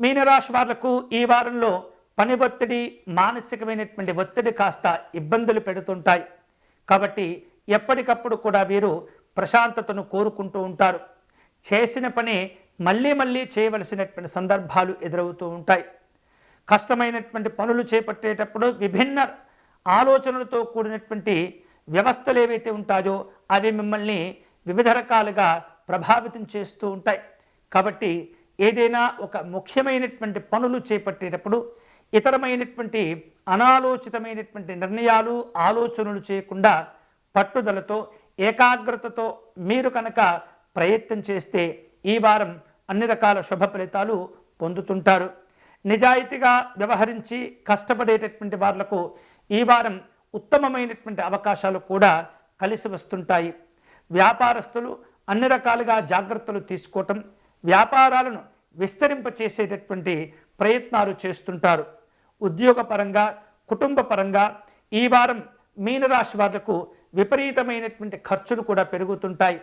మీనరాశి వాళ్లకు ఈ వారంలో పని ఒత్తిడి, మానసికమైనటువంటి ఒత్తిడి కాస్త ఇబ్బందులు పెడుతుంటాయి. కాబట్టి ఎప్పటికప్పుడు కూడా వీరు ప్రశాంతతను కోరుకుంటూ ఉంటారు. చేసిన పని మళ్ళీ మళ్ళీ చేయవలసినటువంటి సందర్భాలు ఎదురవుతూ ఉంటాయి. కష్టమైనటువంటి పనులు చేపట్టేటప్పుడు విభిన్న ఆలోచనలతో కూడినటువంటి వ్యవస్థలు ఏవైతే ఉంటాయో అవి మిమ్మల్ని వివిధ రకాలుగా ప్రభావితం చేస్తూ ఉంటాయి. కాబట్టి ఏదైనా ఒక ముఖ్యమైనటువంటి పనులు చేపట్టేటప్పుడు ఇతరమైనటువంటి అనాలోచితమైనటువంటి నిర్ణయాలు, ఆలోచనలు చేయకుండా పట్టుదలతో, ఏకాగ్రతతో మీరు కనుక ప్రయత్నం చేస్తే ఈ వారం అన్ని రకాల శుభ ఫలితాలు పొందుతుంటారు. నిజాయితీగా వ్యవహరించి కష్టపడేటటువంటి వాళ్లకు ఈ వారం ఉత్తమమైనటువంటి అవకాశాలు కూడా కలిసి వస్తుంటాయి. వ్యాపారస్తులు అన్ని రకాలుగా జాగ్రత్తలు తీసుకోవటం, వ్యాపారాలను విస్తరింపచేసేటటువంటి ప్రయత్నాలు చేస్తుంటారు. ఉద్యోగపరంగా, కుటుంబ పరంగా ఈ వారం మీనరాశి వాళ్లకు విపరీతమైనటువంటి ఖర్చులు కూడా పెరుగుతుంటాయి.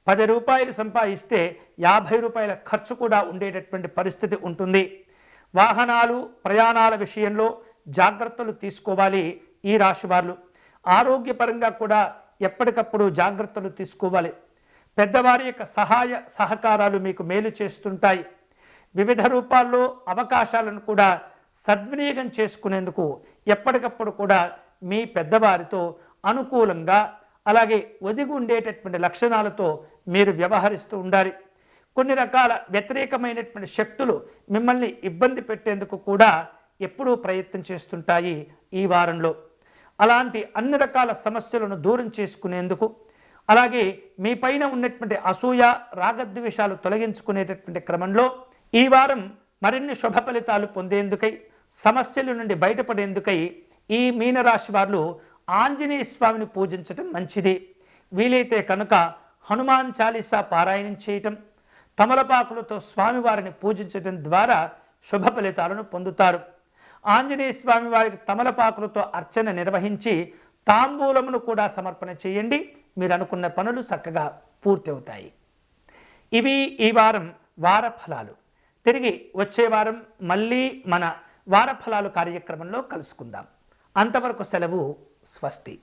10 రూపాయలు సంపాదిస్తే 50 రూపాయల ఖర్చు కూడా ఉండేటటువంటి పరిస్థితి ఉంటుంది. వాహనాలు, ప్రయాణాల విషయంలో జాగ్రత్తలు తీసుకోవాలి ఈ రాశి వారు. ఆరోగ్యపరంగా కూడా ఎప్పటికప్పుడు జాగ్రత్తలు తీసుకోవాలి. పెద్దవారి యొక్క సహాయ సహకారాలు మీకు మేలు చేస్తుంటాయి. వివిధ రూపాల్లో అవకాశాలను కూడా సద్వినియోగం చేసుకునేందుకు ఎప్పటికప్పుడు కూడా మీ పెద్దవారితో అనుకూలంగా, అలాగే ఒదిగి ఉండేటటువంటి లక్షణాలతో మీరు వ్యవహరిస్తూ ఉండాలి. కొన్ని రకాల వ్యతిరేకమైనటువంటి శక్తులు మిమ్మల్ని ఇబ్బంది పెట్టేందుకు కూడా ఎప్పుడూ ప్రయత్నం చేస్తుంటాయి ఈ వారంలో. అలాంటి అన్ని రకాల సమస్యలను దూరం చేసుకునేందుకు, అలాగే మీ పైన ఉన్నటువంటి అసూయ, రాగద్వేషాలు తొలగించుకునేటటువంటి క్రమంలో ఈ వారం మరిన్ని శుభ ఫలితాలు పొందేందుకై, సమస్యల నుండి బయటపడేందుకై ఈ మీనరాశి వారు ఆంజనేయ స్వామిని పూజించటం మంచిది. వీలైతే కనుక హనుమాన్ చాలీసా పారాయణం చేయటం, తమలపాకులతో స్వామివారిని పూజించటం ద్వారా శుభ ఫలితాలను పొందుతారు. ఆంజనేయ స్వామి వారికి తమలపాకులతో అర్చన నిర్వహించి తాంబూలమును కూడా సమర్పణ చేయండి. మీరు అనుకున్న పనులు చక్కగా పూర్తి అవుతాయి. ఇవి ఈ వారం వార ఫలాలు. తిరిగి వచ్చే వారం మళ్ళీ మన వార ఫలాలు కార్యక్రమంలో కలుసుకుందాం. అంతవరకు సెలవు. స్వస్తి.